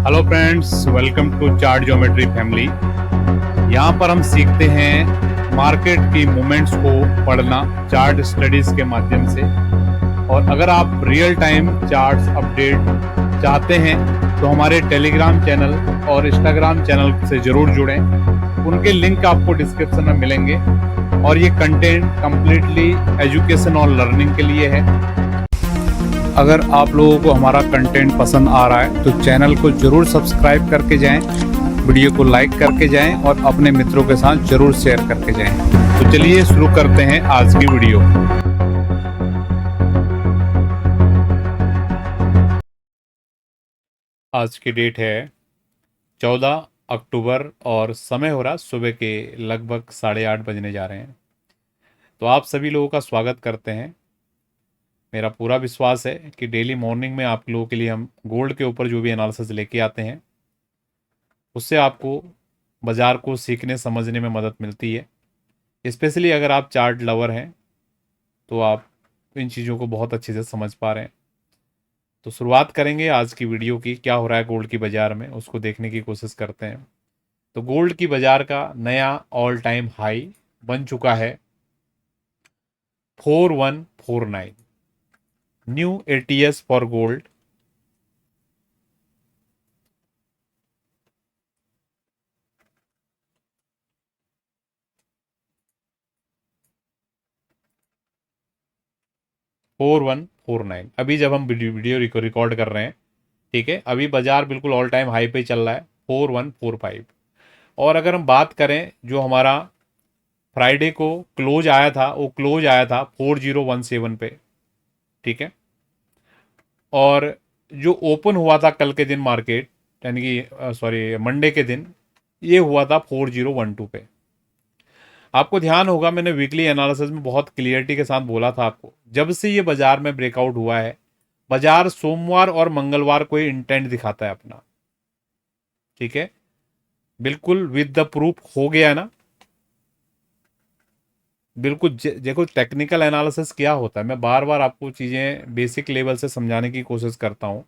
Hello friends, welcome to chart geometry family. यहाँ पर हम सीखते हैं मार्केट की मूवमेंट्स को पढ़ना चार्ट स्टडीज के माध्यम से। और अगर आप रियल टाइम चार्ट्स अपडेट चाहते हैं तो हमारे टेलीग्राम चैनल और इंस्टाग्राम चैनल से ज़रूर जुड़ें। उनके लिंक आपको डिस्क्रिप्शन में मिलेंगे और ये कंटेंट कम्प्लीटली एजुकेशन और लर्निंग के लिए है। अगर आप लोगों को हमारा कंटेंट पसंद आ रहा है तो चैनल को जरूर सब्सक्राइब करके जाएं, वीडियो को लाइक करके जाएं और अपने मित्रों के साथ जरूर शेयर करके जाएं। तो चलिए शुरू करते हैं आज की वीडियो। आज की डेट है 14 अक्टूबर और समय हो रहा सुबह के लगभग 8:30 बजने जा रहे हैं। तो आप सभी लोगों का स्वागत करते हैं। मेरा पूरा विश्वास है कि डेली मॉर्निंग में आप लोगों के लिए हम गोल्ड के ऊपर जो भी एनालिसिस लेके आते हैं उससे आपको बाज़ार को सीखने समझने में मदद मिलती है। स्पेशली अगर आप चार्ट लवर हैं तो आप इन चीज़ों को बहुत अच्छे से समझ पा रहे हैं। तो शुरुआत करेंगे आज की वीडियो की, क्या हो रहा है गोल्ड की बाज़ार में उसको देखने की कोशिश करते हैं। तो गोल्ड की बाज़ार का नया ऑल टाइम हाई बन चुका है 4149, new ATS for gold. Four one four nine अभी जब हम वीडियो रिकॉर्ड कर रहे हैं, ठीक है, अभी बाजार बिल्कुल ऑल टाइम हाई पे चल रहा है 4145। और अगर हम बात करें जो हमारा फ्राइडे को क्लोज आया था, वो क्लोज आया था 4017 पे, ठीक है। और जो ओपन हुआ था कल के दिन मार्केट, यानी कि सॉरी मंडे के दिन, ये हुआ था 4012 पे। आपको ध्यान होगा मैंने वीकली एनालिसिस में बहुत क्लियरिटी के साथ बोला था आपको, जब से ये बाजार में ब्रेकआउट हुआ है, बाजार सोमवार और मंगलवार को ही इंटेंट दिखाता है अपना, ठीक है, बिल्कुल विद द प्रूफ हो गया ना। बिल्कुल देखो टेक्निकल एनालिसिस क्या होता है, मैं बार बार आपको चीज़ें बेसिक लेवल से समझाने की कोशिश करता हूँ,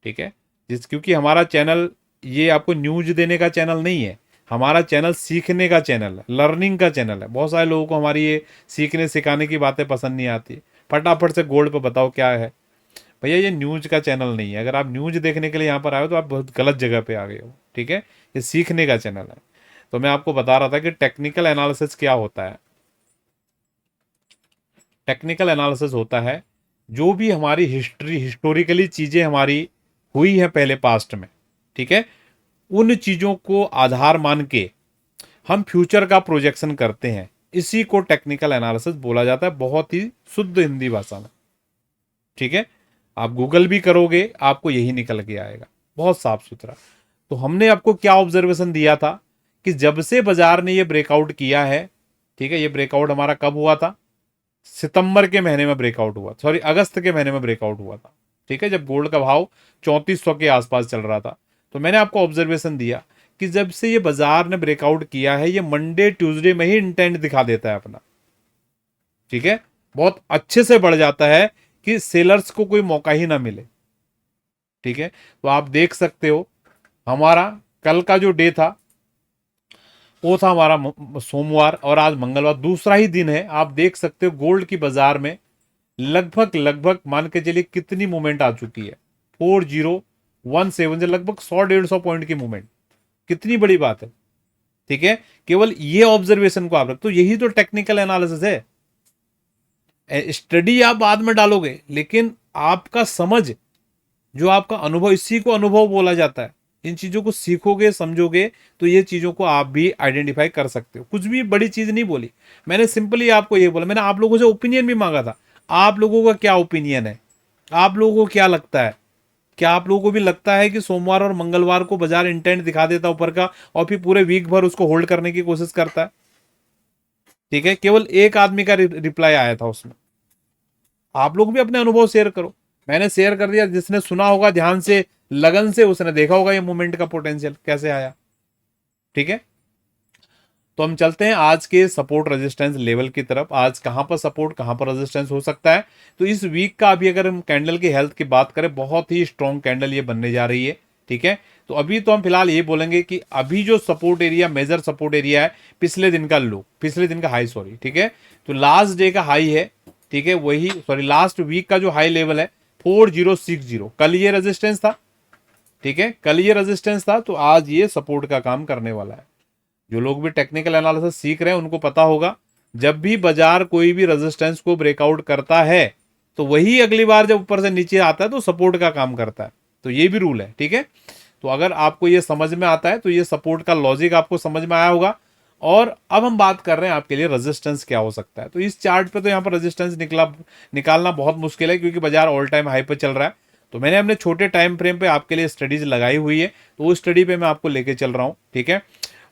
ठीक है। क्योंकि हमारा चैनल ये आपको न्यूज देने का चैनल नहीं है, हमारा चैनल सीखने का चैनल है, लर्निंग का चैनल है। बहुत सारे लोगों को हमारी ये सीखने सिखाने की बातें पसंद नहीं आती, फटाफट से गोल्ड पे बताओ क्या है। भैया ये न्यूज का चैनल नहीं है, अगर आप न्यूज देखने के लिए यहाँ पर आए हो तो आप बहुत गलत जगह पे आ गए हो, ठीक है। ये सीखने का चैनल है। तो मैं आपको बता रहा था कि टेक्निकल एनालिसिस क्या होता है। टेक्निकल एनालिसिस होता है जो भी हमारी हिस्टोरिकली चीज़ें हमारी हुई हैं पहले पास्ट में, ठीक है, उन चीज़ों को आधार मान के हम फ्यूचर का प्रोजेक्शन करते हैं। इसी को टेक्निकल एनालिसिस बोला जाता है, बहुत ही शुद्ध हिंदी भाषा में, ठीक है। आप गूगल भी करोगे आपको यही निकल के आएगा, बहुत साफ सुथरा। तो हमने आपको क्या ऑब्जर्वेशन दिया था कि जब से बाजार ने ये ब्रेकआउट किया है, ठीक है, ये ब्रेकआउट हमारा कब हुआ था, सितंबर के महीने में ब्रेकआउट हुआ, सॉरी अगस्त के महीने में ब्रेकआउट हुआ था, ठीक है, जब गोल्ड का भाव 3400 के आसपास चल रहा था। तो मैंने आपको ऑब्जर्वेशन दिया कि जब से ये बाजार ने ब्रेकआउट किया है, ये मंडे ट्यूसडे में ही इंटेंट दिखा देता है अपना, ठीक है, बहुत अच्छे से बढ़ जाता है कि सेलर्स को कोई मौका ही ना मिले, ठीक है। तो आप देख सकते हो हमारा कल का जो डे था वो था हमारा सोमवार और आज मंगलवार, दूसरा ही दिन है। आप देख सकते हो गोल्ड की बाजार में लगभग लगभग मान के चलिए कितनी मूवमेंट आ चुकी है, 4017 से लगभग 100-150 पॉइंट की मूवमेंट, कितनी बड़ी बात है, ठीक है। केवल ये ऑब्जर्वेशन को आप रख, तो यही तो टेक्निकल एनालिसिस है। स्टडी आप बाद में डालोगे लेकिन आपका समझ, जो आपका अनुभव, इसी को अनुभव बोला जाता है। इन चीजों को सीखोगे समझोगे तो ये चीजों को आप भी आइडेंटिफाई कर सकते हो। कुछ भी बड़ी चीज नहीं बोली मैंने, सिंपली आपको ये बोला। मैंने आप लोगों से ओपिनियन भी मांगा था, आप लोगों का क्या ओपिनियन है, आप लोगों को क्या लगता है, क्या आप लोगों को भी लगता है कि सोमवार और मंगलवार को बाजार इंटेंट दिखा देता ऊपर का और फिर पूरे वीक भर उसको होल्ड करने की कोशिश करता है, ठीक है। केवल एक आदमी का रिप्लाई आया था उसमें। आप लोग भी अपने अनुभव शेयर करो, मैंने शेयर कर दिया, जिसने सुना होगा ध्यान से लगन से उसने देखा होगा ये मूवमेंट का पोटेंशियल कैसे आया, ठीक है। तो हम चलते हैं आज के सपोर्ट रेजिस्टेंस लेवल की तरफ। आज कहां पर सपोर्ट कहां पर रेजिस्टेंस हो सकता है। तो इस वीक का अभी अगर हम कैंडल की हेल्थ की बात करें, बहुत ही स्ट्रॉन्ग कैंडल ये बनने जा रही है, ठीक है। तो अभी तो हम फिलहाल ये बोलेंगे कि अभी जो support area, major support area है, पिछले दिन का लो, पिछले दिन का हाई, सॉरी, ठीक है। तो लास्ट डे का हाई है, ठीक है, वही, सॉरी, लास्ट वीक का जो हाई लेवल है 4060, कल ये रेजिस्टेंस था, ठीक है, कल ये रेजिस्टेंस था, तो आज ये सपोर्ट का काम करने वाला है। जो लोग भी टेक्निकल एनालिसिस सीख रहे हैं उनको पता होगा, जब भी बाजार कोई भी रेजिस्टेंस को ब्रेकआउट करता है तो वही अगली बार जब ऊपर से नीचे आता है तो सपोर्ट का काम करता है। तो ये भी रूल है, ठीक है। तो अगर आपको ये समझ में आता है तो ये सपोर्ट का लॉजिक आपको समझ में आया होगा। और अब हम बात कर रहे हैं आपके लिए रेजिस्टेंस क्या हो सकता है। तो इस चार्ट पे तो यहाँ पर रेजिस्टेंस निकालना बहुत मुश्किल है, क्योंकि बाजार ऑल टाइम हाई पे चल रहा है। तो मैंने अपने छोटे टाइम फ्रेम पे आपके लिए स्टडीज लगाई हुई है, तो वो स्टडी पे मैं आपको लेके चल रहा हूँ, ठीक है।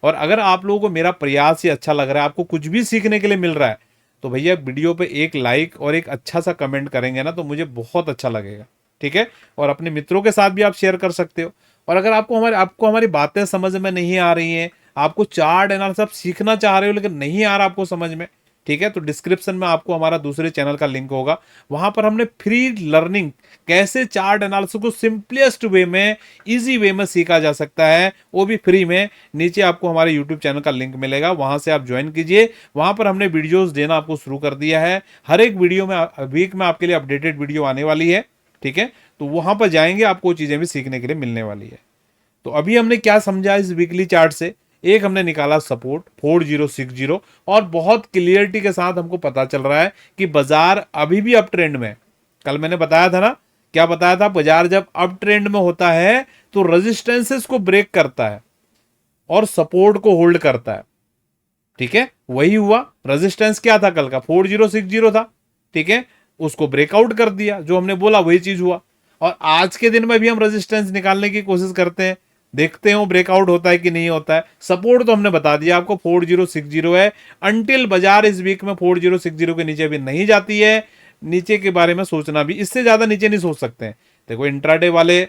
और अगर आप लोगों को मेरा प्रयास ही अच्छा लग रहा है, आपको कुछ भी सीखने के लिए मिल रहा है, तो भैया वीडियो पे एक लाइक और एक अच्छा सा कमेंट करेंगे ना, तो मुझे बहुत अच्छा लगेगा, ठीक है। और अपने मित्रों के साथ भी आप शेयर कर सकते हो। और अगर आपको हमारी बातें समझ में नहीं आ रही हैं, आपको चार्ट एनालिसिस आप सीखना चाह रहे हो लेकिन नहीं आ रहा आपको समझ में, ठीक है, तो डिस्क्रिप्शन में आपको हमारा दूसरे चैनल का लिंक होगा, वहां पर हमने फ्री लर्निंग कैसे चार्ट एनालिसिस को सिंपलेस्ट वे में, इजी वे में सीखा जा सकता है, वो भी फ्री में। नीचे आपको हमारे यूट्यूब चैनल का लिंक मिलेगा, वहां से आप ज्वाइन कीजिए। वहां पर हमने वीडियोस देना आपको शुरू कर दिया है, हर एक वीडियो में, वीक में आपके लिए अपडेटेड वीडियो आने वाली है, ठीक है। तो वहां पर जाएंगे, आपको चीजें भी सीखने के लिए मिलने वाली है। तो अभी हमने क्या समझा इस वीकली चार्ट से, एक हमने निकाला सपोर्ट 4060, और बहुत क्लियरिटी के साथ हमको पता चल रहा है कि बाजार अभी भी अप ट्रेंड में। कल मैंने बताया था ना, क्या बताया था, बाजार जब अप ट्रेंड में होता है तो रेजिस्टेंसेस को ब्रेक करता है और सपोर्ट को होल्ड करता है, ठीक है। वही हुआ, रेजिस्टेंस क्या था कल का, 4060 था, ठीक है, उसको ब्रेकआउट कर दिया, जो हमने बोला वही चीज हुआ। और आज के दिन में भी हम रेजिस्टेंस निकालने की कोशिश करते हैं, देखते हैं वो ब्रेकआउट होता है कि नहीं होता है। सपोर्ट तो हमने बता दिया आपको 4060 है, अंटिल बाजार इस वीक में 4060 के नीचे भी नहीं जाती है। नीचे के बारे में सोचना भी, इससे ज्यादा नीचे नहीं सोच सकते हैं। देखो इंट्राडे वाले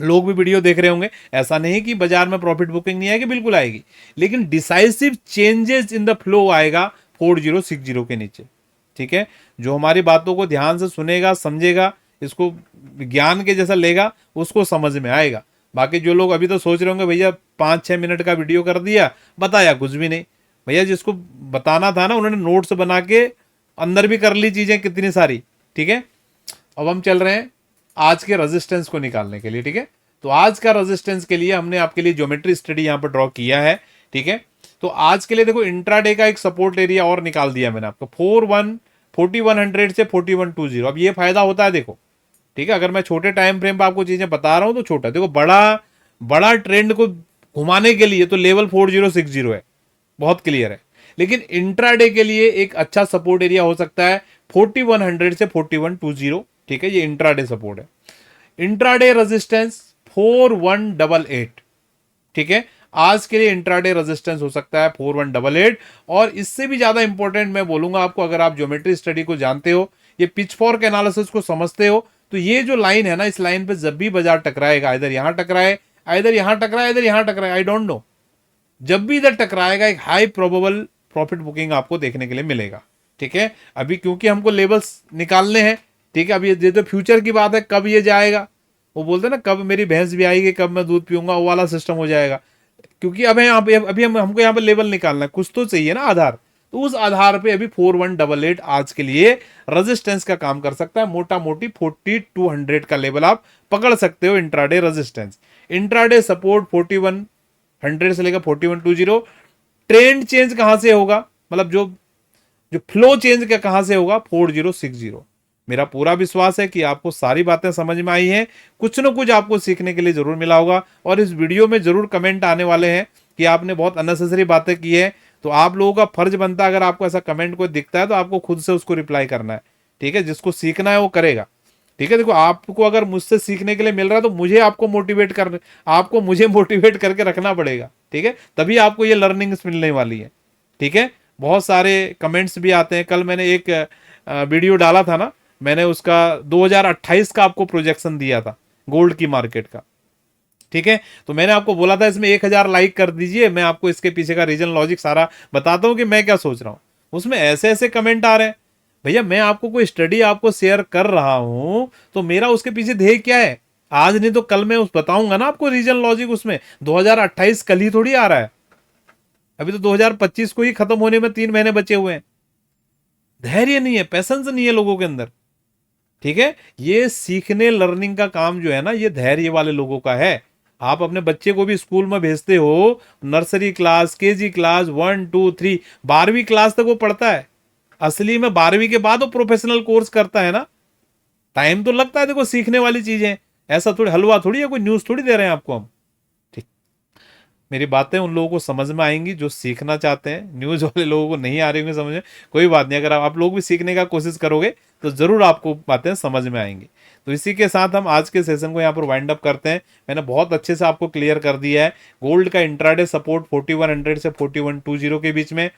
लोग भी वीडियो देख रहे होंगे, ऐसा नहीं कि बाजार में प्रॉफिट बुकिंग नहीं आएगी, बिल्कुल आएगी, लेकिन decisive changes in the flow आएगा 4060 के नीचे, ठीक है। जो हमारी बातों को ध्यान से सुनेगा, समझेगा, इसको ज्ञान के जैसा लेगा, उसको समझ में आएगा। बाकी जो लोग अभी तो सोच रहे होंगे भैया 5-6 मिनट का वीडियो कर दिया, बताया कुछ भी नहीं, भैया जिसको बताना था ना उन्होंने नोट्स बना के अंदर भी कर ली चीजें कितनी सारी, ठीक है। अब हम चल रहे हैं आज के रेजिस्टेंस को निकालने के लिए, ठीक है। तो आज का रेजिस्टेंस के लिए हमने आपके लिए ज्योमेट्री स्टडी यहां पर ड्रॉ किया है, ठीक है। तो आज के लिए देखो इंट्राडे का एक सपोर्ट एरिया और निकाल दिया मैंने आपको, 4100 से 4120। अब ये फायदा होता है, देखो, ठीक है, अगर मैं छोटे टाइम फ्रेम पर आपको चीजें बता रहा हूं तो छोटा, देखो बड़ा ट्रेंड को घुमाने के लिए तो लेवल 4060 है, बहुत क्लियर है। लेकिन इंट्राडे के लिए एक अच्छा सपोर्ट एरिया हो सकता है 4100 से 4120, ठीक है, ये इंट्राडे सपोर्ट है। इंट्राडे रेजिस्टेंस 4188, ठीक है, आज के लिए इंट्राडे रेजिस्टेंस हो सकता है 4188। और इससे भी ज्यादा इंपॉर्टेंट मैं बोलूंगा आपको, अगर आप ज्योमेट्री स्टडी को जानते हो, ये पिचफॉर्क एनालिसिस को समझते हो, तो ये जो लाइन है ना, इस लाइन पे जब भी बाजार टकराएगा, इधर यहां टकराए, इधर यहां टकराए, इधर यहां टकराए, आई डोंट नो, जब भी इधर टकराएगा एक हाई प्रोबेबल प्रॉफिट बुकिंग आपको देखने के लिए मिलेगा, ठीक है। अभी क्योंकि हमको लेवल्स निकालने हैं, ठीक है, अभी ये तो फ्यूचर की बात है, कब ये जाएगा, वो बोलते हैं ना, कब मेरी भैंस भी आएगी, कब मैं दूध पीऊंगा, वो वाला सिस्टम हो जाएगा। क्योंकि अब यहाँ पे अभी हमको यहाँ पे लेवल निकालना है, कुछ तो चाहिए ना आधार, तो उस आधार पे अभी 4188 आज के लिए रेजिस्टेंस का काम कर सकता है। मोटा मोटी 4200 का लेवल आप पकड़ सकते हो इंट्राडे रेजिस्टेंस। इंट्राडे सपोर्ट 4100 से लेकर 4120। ट्रेंड चेंज कहां से होगा, मतलब जो फ्लो चेंज का कहां से होगा, 4060। मेरा पूरा विश्वास है कि आपको सारी बातें समझ में आई हैं, कुछ न कुछ आपको सीखने के लिए जरूर मिला होगा। और इस वीडियो में जरूर कमेंट आने वाले हैं कि आपने बहुत अननेसेसरी बातें की है, तो आप लोगों का फर्ज बनता है, अगर आपको ऐसा कमेंट कोई दिखता है तो आपको खुद से उसको रिप्लाई करना है, ठीक है। जिसको सीखना है वो करेगा, ठीक है। देखो आपको अगर मुझसे सीखने के लिए मिल रहा है तो मुझे आपको मुझे मोटिवेट करके रखना पड़ेगा, ठीक है, तभी आपको ये लर्निंग्स मिलने वाली है, ठीक है। बहुत सारे कमेंट्स भी आते हैं, कल मैंने एक वीडियो डाला था ना, मैंने उसका 2028 का आपको प्रोजेक्शन दिया था गोल्ड की मार्केट का, ठीक है। तो मैंने आपको बोला था इसमें 1000 लाइक कर दीजिए, मैं आपको इसके पीछे का रीजन लॉजिक सारा बताता हूं कि मैं क्या सोच रहा हूं। उसमें ऐसे ऐसे कमेंट आ रहे हैं, भैया मैं आपको कोई स्टडी आपको शेयर कर रहा हूं तो मेरा उसके पीछे ध्येय क्या है, आज नहीं तो कल मैं उस बताऊंगा ना आपको रीजन लॉजिक। उसमें 2028 कल ही थोड़ी आ रहा है, अभी तो 2025 को ही खत्म होने में 3 महीने बचे हुए हैं। धैर्य नहीं है, पैसेंस नहीं है लोगों के अंदर। ठीक है, ये सीखने लर्निंग का काम जो है ना, ये धैर्य वाले लोगों का है। आप अपने बच्चे को भी स्कूल में भेजते हो, नर्सरी क्लास, केजी क्लास, 1 2 3, 12वीं क्लास तक वो पढ़ता है। असली में 12वीं के बाद वो प्रोफेशनल कोर्स करता है ना। टाइम तो लगता है, देखो सीखने वाली चीजें, ऐसा थोड़ी हलवा थोड़ी है, कोई न्यूज थोड़ी दे रहे हैं आपको हम। ठीक, मेरी बातें उन लोगों को समझ में आएंगी जो सीखना चाहते हैं, न्यूज वाले लोगों को नहीं आ रही होंगी समझ में, कोई बात नहीं। अगर आप लोग भी सीखने का कोशिश करोगे तो जरूर आपको बातें समझ में आएंगी। तो इसी के साथ हम आज के सेशन को यहाँ पर वाइंड अप करते हैं। मैंने बहुत अच्छे से आपको क्लियर कर दिया है। गोल्ड का इंट्राडे सपोर्ट 4100 से 4120 के बीच में,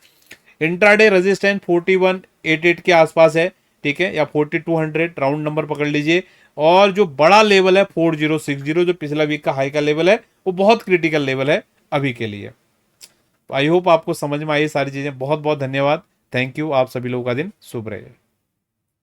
इंट्राडे रेजिस्टेंस 4188 के आसपास है, ठीक है, या 4200 राउंड नंबर पकड़ लीजिए। और जो बड़ा लेवल है 4060, जो पिछला वीक का हाई का लेवल है, वो बहुत क्रिटिकल लेवल है अभी के लिए। आई होप आपको समझ में आई सारी चीजें। बहुत बहुत धन्यवाद, थैंक यू। आप सभी लोगों का दिन शुभ रहे।